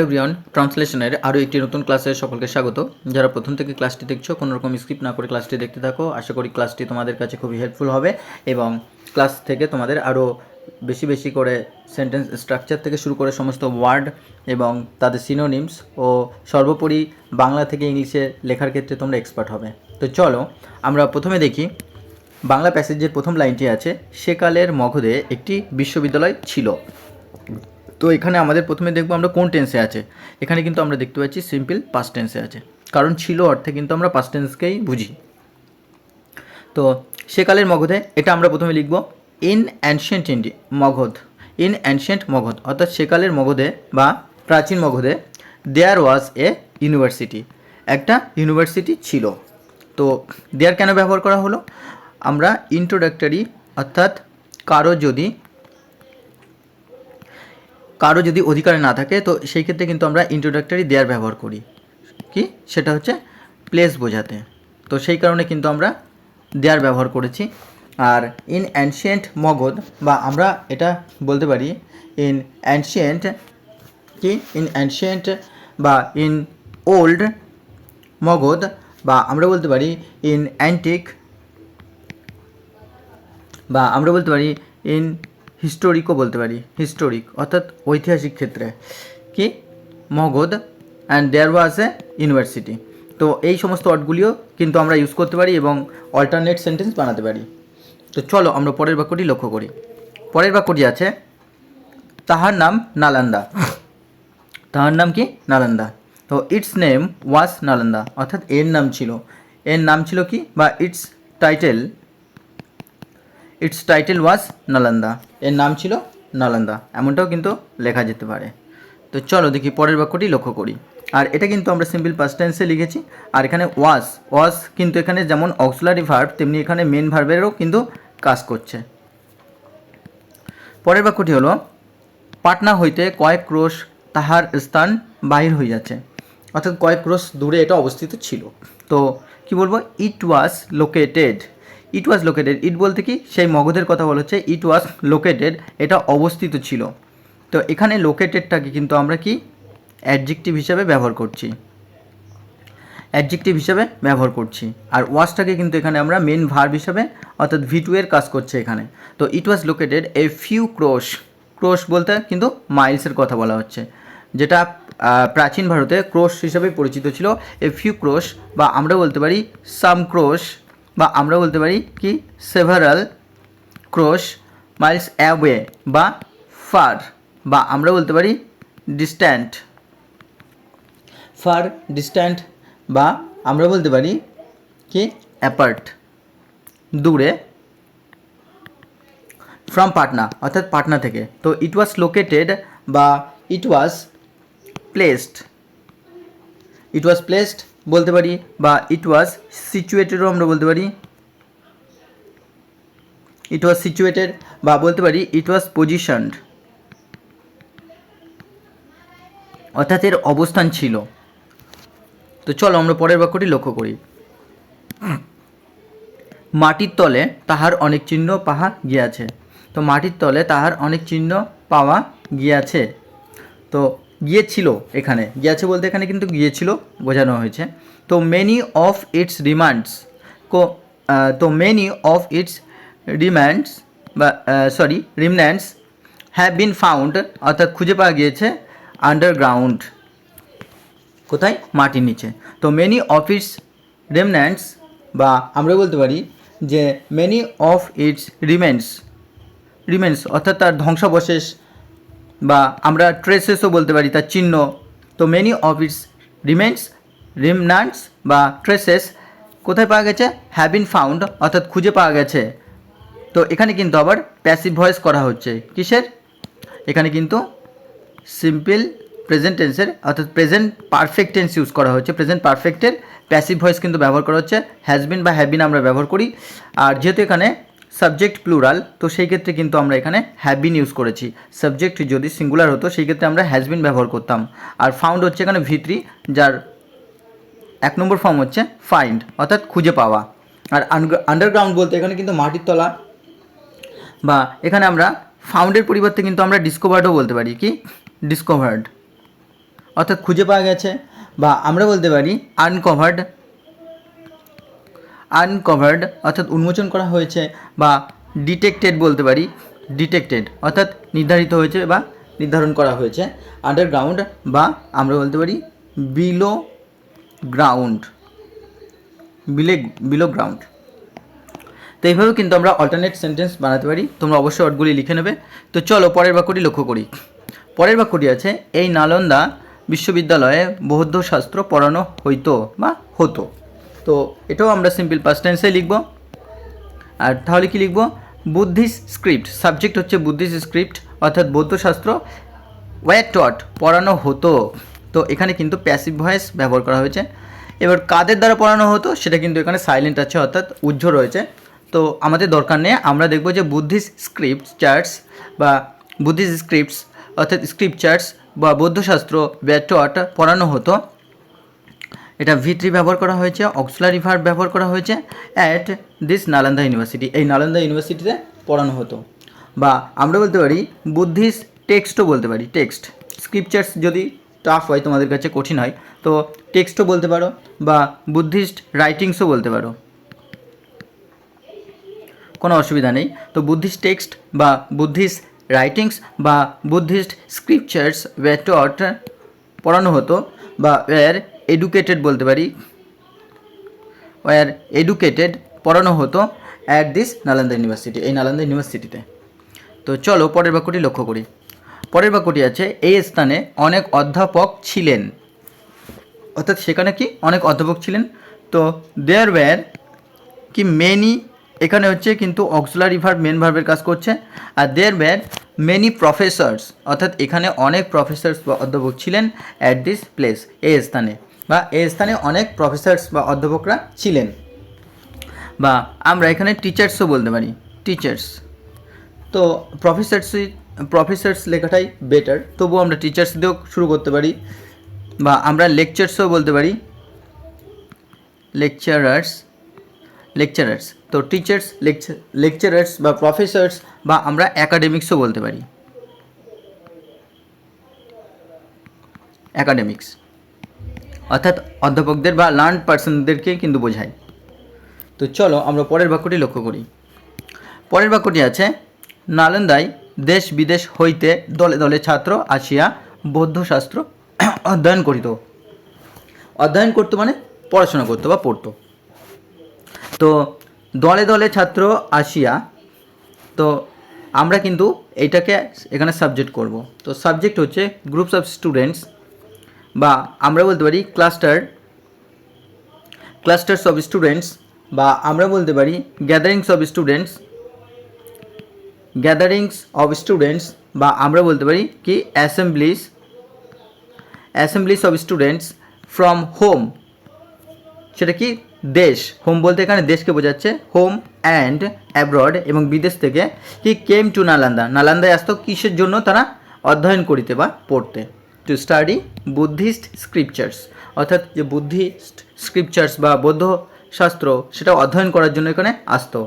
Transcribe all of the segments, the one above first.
Everyone, ট্রান্সলেশনের আরও একটি নতুন ক্লাসে সকলকে স্বাগত। যারা প্রথম থেকে ক্লাসটি দেখছো, কোনো রকম স্কিপ না করে ক্লাসটি দেখতে থাকো। আশা করি ক্লাসটি তোমাদের কাছে খুবই হেল্পফুল হবে এবং ক্লাস থেকে তোমাদের আরও বেশি বেশি করে সেন্টেন্স স্ট্রাকচার থেকে শুরু করে সমস্ত ওয়ার্ড এবং তাদের সিনোনিমস ও সর্বোপরি বাংলা থেকে ইংলিশে লেখার ক্ষেত্রে তোমরা এক্সপার্ট হবে। তো চলো আমরা প্রথমে দেখি বাংলা প্যাসেজের প্রথম লাইনটি আছে, সেকালের মগধে একটি বিশ্ববিদ্যালয় ছিল। তো এখানে আমাদের প্রথমে দেখব আমরা কোন টেন্সে আছে। এখানে কিন্তু আমরা দেখতে পাচ্ছি সিম্পল পাস্ট টেন্সে আছে, কারণ ছিল অর্থে কিন্তু আমরা পাস্ট টেন্সকেই বুঝি। তো সেকালের মগধে এটা আমরা প্রথমে লিখব in ancient India Magadha, in ancient Magadha, অর্থাৎ সেকালের মগধে বা প্রাচীন মগধে দেয়ার ওয়াজ এ ইউনিভার্সিটি, একটা ইউনিভার্সিটি ছিল। তো দেয়ার কেন ব্যবহার করা হলো? আমরা ইন্ট্রোডাক্টরি, অর্থাৎ কারো যদি অধিকার না থাকে তো সেই ক্ষেত্রে কিন্তু আমরা ইন্ট্রোডাক্টরি দেয়ার ব্যবহার করি, কি সেটা হচ্ছে প্লেস বোঝাতে। তো সেই কারণে কিন্তু আমরা দেয়ার ব্যবহার করেছি। আর ইন অ্যানশিয়েন্ট মগধ, বা আমরা এটা বলতে পারি ইন অ্যানশিয়েন্ট, কি ইন অ্যানশিয়েন্ট বা ইন ওল্ড মগধ, বা আমরা বলতে পারি ইন অ্যান্টিক, বা আমরা বলতে পারি ইন হিস্টোরিকও বলতে পারি, হিস্টোরিক অর্থাৎ ঐতিহাসিক ক্ষেত্রে, কি Magadha and there was a university. তো এই সমস্ত ওয়ার্ডগুলিও কিন্তু আমরা ইউজ করতে পারি এবং অল্টারনেট সেন্টেন্স বানাতে পারি। তো চলো আমরা পরের বাক্যটি লক্ষ্য করি। পরের বাক্যটি আছে তাহার নাম নালন্দা। তাহার নাম কি? নালন্দা। তো ইটস নেম ওয়াজ নালন্দা, অর্থাৎ এর নাম ছিল, এর নাম ছিল কি, বা ইটস টাইটেল ওয়াজ নালন্দা, এর নাম ছিল নালন্দা, এমনটাও কিন্তু লেখা যেতে পারে। তো চলো দেখি পরের বাক্যটি লক্ষ্য করি। আর এটা কিন্তু আমরা সিম্পল পাস্ট টেন্সে লিখেছি। আর এখানে ওয়াজ কিন্তু এখানে যেমন অক্সিলারি ভার্ব, তেমনি এখানে মেন ভার্বেরও কিন্তু কাজ করছে। পরের বাক্যটি হলো পাটনা হইতে কয়েক ক্রোশ তাহার স্থান বাহির হয়ে যাচ্ছে, অর্থাৎ কয়েক ক্রোশ দূরে এটা অবস্থিত ছিল। তো কি বলবো? ইট ওয়াজ লোকেটেড। ইট ওয়াজ লোকেটেড, ইট বলতে কি সেই মগধের কথা বলা হচ্ছে। ইট ওয়াজ লোকেটেড, এটা অবস্থিত ছিল। তো এখানে লোকেটেডটাকে কিন্তু আমরা কি অ্যাডজেক্টিভ হিসাবে ব্যবহার করছি, অ্যাডজেক্টিভ হিসাবে ব্যবহার করছি। আর ওয়াজটাকে কিন্তু এখানে আমরা মেন ভার্ব হিসাবে, অর্থাৎ V2 এর কাজ করছে এখানে। তো ইট ওয়াজ লোকেটেড এ ফিউ ক্রোশ, ক্রোশ বলতে কিন্তু মাইলসের কথা বলা হচ্ছে, যেটা প্রাচীন ভারতে ক্রোশ হিসাবে পরিচিত ছিল। এ ফিউ ক্রোশ, বা আমরা বলতে পারি সাম ক্রোশ, বা আমরা বলতে পারি কি সেভারাল ক্রোশ মাইলস অ্যাওয়ে, বা ফার, বা আমরা বলতে পারি ডিস্ট্যান্ট, ফার ডিস্ট্যান্ট, বা আমরা বলতে পারি কি অ্যাপার্ট, দূরে, ফ্রম পাটনা, অর্থাৎ পাটনা থেকে। তো ইট ওয়াজ লোকেটেড বা ইট ওয়াজ প্লেসড বলতে পারি, বা ইট ওয়াজ সিচুয়েটেডও আমরা বলতে পারি, ইট ওয়াজ সিচুয়েটেড, বা বলতে পারি ইট ওয়াজ পজিশনড, অর্থাৎ এর অবস্থান ছিল। তো চলো আমরা পরের বাক্যটি লক্ষ্য করি। মাটির তলে তাহার অনেক চিহ্ন পাওয়া গিয়াছে। তো মাটির তলে তাহার অনেক চিহ্ন পাওয়া গিয়াছে, তো গিয়েছিল, এখানে গিয়াছে বলতে এখানে কিন্তু গিয়েছিল বোঝানো হয়েছে। তো many of its remnants, many of its remnants বা রিমন্যান্টস হ্যাভ বিন ফাউন্ড, অর্থাৎ খুঁজে পাওয়া গিয়েছে আন্ডারগ্রাউন্ড, কোথায়? মাটির নিচে। তো মেনি অফ ইটস রেমন্যান্টস, বা আমরা বলতে পারি যে মেনি অফ ইটস রিমেন্স অর্থাৎ তার ধ্বংসাবশেষ, বা আমরা ট্রেসেসও বলতে পারি, তার চিহ্ন। তো মেনি অফ ইটস রিমন্যান্টস বা ট্রেসেস কোথায় পাওয়া গেছে? হ্যাভ বিন ফাউন্ড, অর্থাৎ খুঁজে পাওয়া গেছে। তো এখানে কিন্তু আবার প্যাসিভ ভয়েস করা হচ্ছে, কিসের? এখানে কিন্তু সিম্পল প্রেজেন্ট টেন্সের, অর্থাৎ প্রেজেন্ট পারফেক্ট টেন্স ইউজ করা হচ্ছে। প্রেজেন্ট পারফেক্টের প্যাসিভ ভয়েস কিন্তু ব্যবহার করা হচ্ছে, হ্যাজ বিন বা হ্যাভ বিন আমরা ব্যবহার করি। আর যেহেতু এখানে সাবজেক্ট প্লুরাল, তো সেই ক্ষেত্রে কিন্তু আমরা এখানে হ্যাভ বিন ইউজ করেছি। সাবজেক্ট যদি সিঙ্গুলার হতো সেই ক্ষেত্রে আমরা হ্যাজ বিন ব্যবহার করতাম। আর ফাউন্ড হচ্ছে এখানে V3, যার 1 নম্বর ফর্ম হচ্ছে ফাইন্ড, অর্থাৎ খুঁজে পাওয়া। আর আন্ডারগ্রাউন্ড বলতে এখানে কিন্তু মাটির তলা, বা এখানে আমরা ফাউন্ডের পরিবর্তে কিন্তু আমরা ডিসকভার্ডও বলতে পারি, কি ডিসকভার্ড, অর্থাৎ খুঁজে পাওয়া গেছে, বা আমরা বলতে পারি আনকভার্ড অর্থাৎ উন্মোচন করা হয়েছে, বা ডিটেক্টেড বলতে পারি, ডিটেক্টেড অর্থাৎ নির্ধারিত হয়েছে বা নির্ধারণ করা হয়েছে। আন্ডারগ্রাউন্ড বা আমরা বলতে পারি বিলো গ্রাউন্ড, বিলো গ্রাউন্ড। তো এইভাবে কিন্তু আমরা অল্টারনেট সেন্টেন্স বানাতে পারি। তোমরা অবশ্যই ওয়ার্ডগুলি লিখে নেবে। তো চলো পরের বাক্যটি লক্ষ্য করি। পরের বাক্যটি আছে, এই নালন্দা বিশ্ববিদ্যালয়ে বৌদ্ধ শাস্ত্র পড়ানো হইতো বা হতো। তো এটাও আমরা সিম্পল পাস্ট টেন্সে লিখব। আর তাহলে কি লিখব, বুদ্ধিস্ট স্ক্রিপ্ট, সাবজেক্ট হচ্ছে বুদ্ধিস্ট স্ক্রিপ্ট অর্থাৎ বৌদ্ধ শাস্ত্র, ওয়ার টট পড়ানো হতো। তো এখানে কিন্তু প্যাসিভ ভয়েস ব্যবহার করা হয়েছে। এবার কাদের দ্বারা পড়ানো হতো সেটা কিন্তু এখানে সাইলেন্ট আছে অর্থাৎ উজ্জ্ব রয়েছে। তো আমাদের দরকার নেই, আমরা দেখব যে বুদ্ধিস্ট স্ক্রিপ্টচার্স বা বুদ্ধিস্ট স্ক্রিপ্টস অর্থাৎ স্ক্রিপ্টচার্স বা বৌদ্ধশাস্ত্র ওয়ার টট পড়ানো হতো। এটা V3 ব্যবহার করা হয়েছে, অক্সিলারি ভার্ব ব্যবহার করা হয়েছে, অ্যাট দিস নালন্দা ইউনিভার্সিটি, এই নালন্দা ইউনিভার্সিটিতে পড়ানো হতো। বা আমরা বলতে পারি বুদ্ধিস্ট টেক্সটও বলতে পারি, টেক্সট। স্ক্রিপচার্স যদি টাফ হয়, তোমাদের কাছে কঠিন হয়, তো টেক্সটও বলতে পারো, বা বুদ্ধিস্ট রাইটিংসও বলতে পারো, কোনো অসুবিধা নেই। তো বুদ্ধিস্ট টেক্সট বা বুদ্ধিস্ট রাইটিংস বা বুদ্ধিস্ট স্ক্রিপচার্স ওয়ার টট পড়ানো হতো, বা ওয়ার এডুকেটেড বলতে পারি, ওয়ার এডুকেটেড পড়ানো হতো অ্যাট দিস নালন্দা ইউনিভার্সিটি, এই নালন্দা ইউনিভার্সিটিতে। তো চলো পরের বাক্যটি লক্ষ্য করি। পরের বাক্যটি আছে, এই স্থানে অনেক অধ্যাপক ছিলেন, অর্থাৎ সেখানে কি অনেক অধ্যাপক ছিলেন। তো দেয়ার ওয়্যার কি মেনি, এখানে হচ্ছে কিন্তু অক্সিলারি ভার্ব মেন ভার্বের কাজ করছে। আর দেয়ার ওয়্যার মেনি প্রফেসর্স, অর্থাৎ এখানে অনেক প্রফেসর্স বা অধ্যাপক ছিলেন অ্যাট দিস প্লেস, এই স্থানে, বা এই স্থানে অনেক প্রফেসর্স বা অধ্যাপকরা ছিলেন। বা আমরা এখানে টিচার্সও বলতে পারি, টিচার্স। তো প্রফেসর্স লেখাটাই বেটার, তবুও আমরা টিচার্স দিয়েও শুরু করতে পারি। বা আমরা লেকচার্সও বলতে পারি, লেকচারার্স। তো টিচার্স, লেকচারার্স বা প্রফেসর্স, বা আমরা অ্যাকাডেমিক্সও বলতে পারি, অ্যাকাডেমিক্স অর্থাৎ অধ্যাপকদের বা লার্নড পার্সনদেরকে কিন্তু বোঝায়। তো চলো আমরা পরের বাক্যটি লক্ষ্য করি। পরের বাক্যটি আছে, নালন্দায় দেশ বিদেশ হইতে দলে দলে ছাত্র আসিয়া বৌদ্ধশাস্ত্র অধ্যয়ন করিত। অধ্যয়ন করতো মানে পড়াশোনা করতো বা পড়তো। তো দলে দলে ছাত্র আসিয়া, তো আমরা কিন্তু এইটাকে এখানে সাবজেক্ট করব। তো সাবজেক্ট হচ্ছে গ্রুপস অফ স্টুডেন্টস, বা আমরা বলতে পারি ক্লাস্টার্স অফ স্টুডেন্টস, বা আমরা বলতে পারি গ্যাদারিংস অফ স্টুডেন্টস, বা আমরা বলতে পারি কি assemblies of students from home, সেটা কি দেশ, হোম বলতে এখানে দেশকে বোঝাচ্ছে, হোম অ্যান্ড অ্যাব্রড এবং বিদেশ থেকে, কি কেম টু নালন্দায় আসতো কিসের জন্য, তারা অধ্যয়ন করিতে বা পড়তে, টু স্টাডি বুদ্ধিস্ট স্ক্রিপচার্স, অর্থাৎ যে বুদ্ধিস্ট স্ক্রিপচার্স বা বৌদ্ধ শাস্ত্র সেটা অধ্যয়ন করার জন্য এখানে আসতো।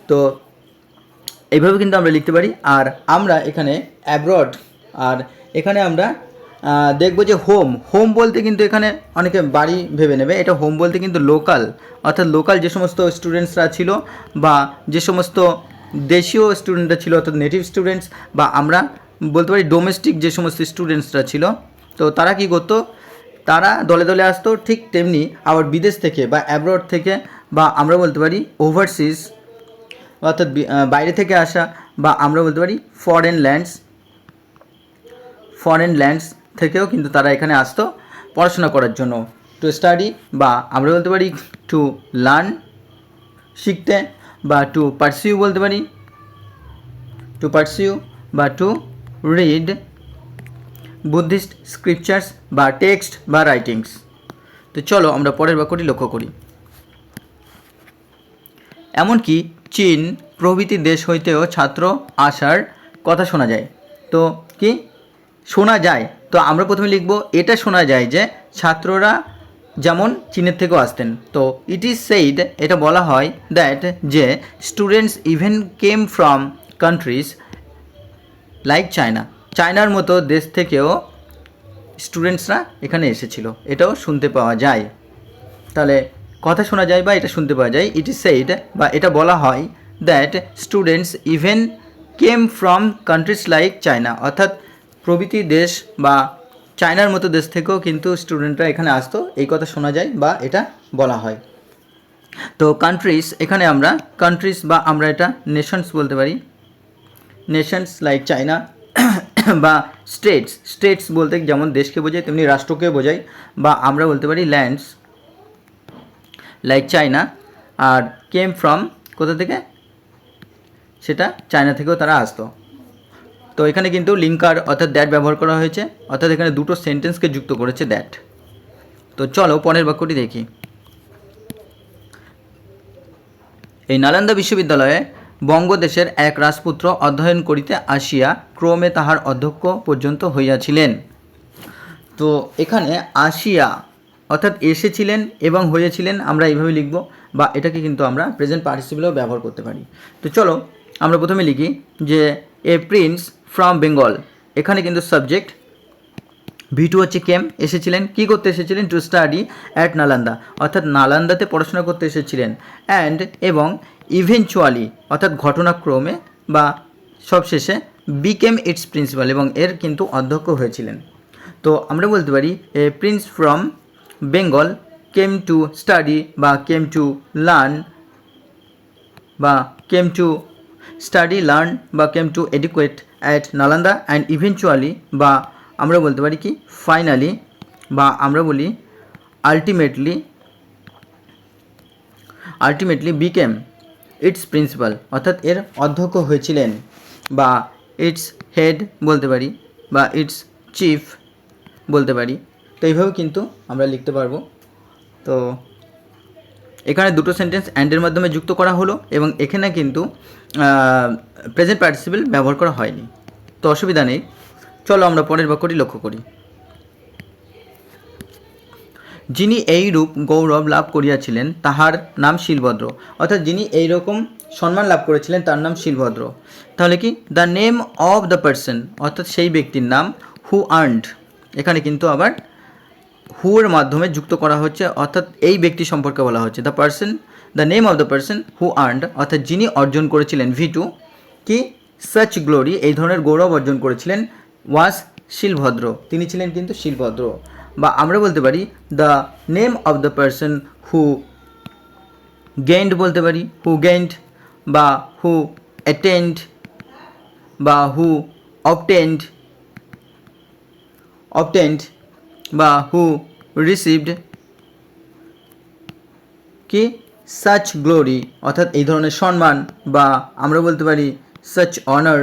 তো এইভাবে কিন্তু আমরা লিখতে পারি। আর আমরা এখানে অ্যাব্রড, আর এখানে আমরা দেখবো যে হোম বলতে কিন্তু এখানে অনেকে বাড়ি ভেবে নেবে, এটা হোম বলতে কিন্তু লোকাল, অর্থাৎ লোকাল যে সমস্ত স্টুডেন্টসরা ছিল বা যে সমস্ত দেশীয় স্টুডেন্টরা ছিল অর্থাৎ নেটিভ স্টুডেন্টস, বা আমরা বলতে পারি ডোমেস্টিক যে সমস্ত স্টুডেন্টসরা ছিল, তো তারা কি করতো, তারা দলে দলে আসতো। ঠিক তেমনি আবার বিদেশ থেকে বা অ্যাব্রড থেকে, বা আমরা বলতে পারি ওভারসিজ অর্থাৎ বাইরে থেকে আসা, বা আমরা বলতে পারি ফরেন ল্যান্ডস থেকেও কিন্তু তারা এখানে আসতো পড়াশোনা করার জন্য, টু স্টাডি, বা আমরা বলতে পারি টু লার্ন শিখতে, বা টু পারসিউ বলতে পারি, বা টু রিড বুদ্ধিস্ট স্ক্রিপচার্স বা টেক্সট বা রাইটিংস। তো চলো আমরা পরের বাক্যটি লক্ষ্য করি। এমনকি চীন প্রভৃতি দেশ হইতেও ছাত্র আসার কথা শোনা যায়। তো কি শোনা যায়, তো আমরা প্রথমে লিখব এটা শোনা যায় যে ছাত্ররা যেমন চীনের থেকেও আসতেন। তো ইট ইজ সেইড, এটা বলা হয় দ্যাট যে students even came from countries like চায়নার মতো দেশ থেকেও স্টুডেন্টসরা এখানে এসেছিল, এটাও শুনতে পাওয়া যায়। তাহলে কথা শোনা যায় বা এটা শুনতে পাওয়া যায়। ইট ইজ সেইড বা এটা বলা হয় that students even came from countries like China, অর্থাৎ প্রভৃতি দেশ বা চায়নার মতো দেশ থেকেও কিন্তু স্টুডেন্টরা এখানে আসতো, এই কথা শোনা যায় বা এটা বলা হয়। তো কান্ট্রিজ, এখানে আমরা কান্ট্রিজ বা আমরা এটা নেশনস বলতে পারি, নেশনস লাইক চায়না বা স্টেটস, স্টেটস বলতে যেমন দেশকে বোঝায় তেমনি রাষ্ট্রকে বোঝায়, বা আমরা বলতে পারি ল্যান্ডস লাইক চায়না। আর কেম ফ্রম কোথা থেকে, সেটা চায়না থেকেও তারা আসতো। তো এখানে কিন্তু লিঙ্কার অর্থাৎ দ্যাট ব্যবহার করা হয়েছে, অর্থাৎ এখানে দুটো সেন্টেন্সকে যুক্ত করেছে দ্যাট। তো চলো পরের বাক্যটি দেখি। এই নালন্দা বিশ্ববিদ্যালয়ে বঙ্গদেশের এক রাজপুত্র অধ্যয়ন করিতে আসিয়া ক্রমে তাহার অধ্যক্ষ পর্যন্ত হইয়াছিলেন। তো এখানে আসিয়া অর্থাৎ এসেছিলেন এবং হয়েছিলেন আমরা এইভাবে লিখব, বা এটাকে কিন্তু আমরা প্রেজেন্ট পার্টিসিপেলেও ব্যবহার করতে পারি। তো চলো আমরা প্রথমে লিখি যে এ প্রিন্স ফ্রম বেঙ্গল, এখানে কিন্তু সাবজেক্ট, V2 হচ্ছে কেম, এসেছিলেন, কি করতে এসেছিলেন, টু স্টাডি অ্যাট নালন্দা, অর্থাৎ নালন্দাতে পড়াশোনা করতে এসেছিলেন। অ্যান্ড এবং ইভেনচুয়ালি অর্থাৎ ঘটনাক্রমে বা সবশেষে বিকেম ইটস প্রিন্সিপাল, এবং এর কিন্তু অধ্যক্ষ হয়েছিলেন। তো আমরা বলতে পারি a prince from Bengal came to study বা কেম টু লার্ন বা কেম টু স্টাডি লার্ন বা came two educate at Nalanda and eventually বা আমরা বলতে পারি কি ফাইনালি বা আমরা বলি আলটিমেটলি বিকেম ইটস প্রিন্সিপাল, অর্থাৎ এর অধ্যক্ষ হয়েছিলেন, বা ইটস হেড বলতে পারি বা ইটস চিফ বলতে পারি। তো এইভাবে কিন্তু আমরা লিখতে পারবো। তো এখানে দুটো সেন্টেন্স অ্যান্ডের মাধ্যমে যুক্ত করা হলো এবং এখানে কিন্তু প্রেজেন্ট পার্টিসিপেল ব্যবহার করা হয়নি, তো অসুবিধা নেই। চলো আমরা পরের বাক্যটি লক্ষ্য করি। যিনি এই রূপ গৌরব লাভ করিয়াছিলেন তাহার নাম শিলভদ্র, অর্থাৎ যিনি এই রকম সম্মান লাভ করেছিলেন তার নাম শিলভদ্র। তাহলে কি the name of the person, অর্থাৎ সেই ব্যক্তির নাম, হু আর্নড, এখানে কিন্তু আবার হুর মাধ্যমে যুক্ত করা হচ্ছে, অর্থাৎ এই ব্যক্তি সম্পর্কে বলা হচ্ছে। The person, the name of the person who earned, অর্থাৎ যিনি অর্জন করেছিলেন V2 কি সাচ গ্লোরি, এই ধরনের গৌরব অর্জন করেছিলেন, ওয়াজ শিলভদ্র, তিনি ছিলেন কিন্তু শিলভদ্র। বা আমরা বলতে পারি the name of the person who গেইন্ড বলতে পারি, হু গেইন্ড বা হু অ্যাটেন্ড বা হু অবটেন্ড বা হু রিসিভড কি সাচ গ্লোরি, অর্থাৎ এই ধরনের সম্মান, বা আমরা বলতে পারি সাচ অনার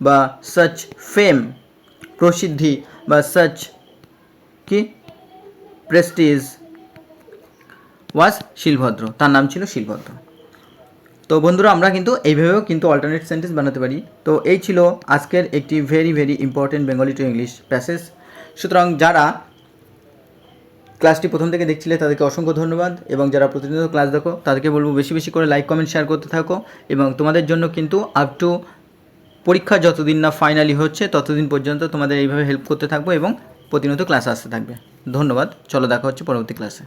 বা সাচ ফেম, প্রসিদ্ধি বা সাচ কি প্রেস্টিজ, ওয়াজ শিলভদ্র, তার নাম ছিল শিলভদ্র। তো বন্ধুরা আমরা কিন্তু এইভাবেও কিন্তু অল্টারনেট সেন্টেন্স বানাতে পারি। তো এই ছিল আজকের একটি very very important Bengali to English passage. সুতরাং যারা ক্লাসটি প্রথম থেকে দেখছিলে তাদেরকে অসংখ্য ধন্যবাদ, এবং যারা প্রতিনিয়ত ক্লাস দেখো তাদেরকে বলবো বেশি বেশি করে লাইক কমেন্ট শেয়ার করতে থাকো, এবং তোমাদের জন্য কিন্তু আপ টু পরীক্ষা যতদিন না ফাইনালি হচ্ছে ততদিন পর্যন্ত তোমাদের এইভাবে হেল্প করতে থাকবো এবং প্রতিনিয়ত ক্লাস আসতে থাকবে। ধন্যবাদ, চলো দেখা হচ্ছে পরবর্তী ক্লাসে।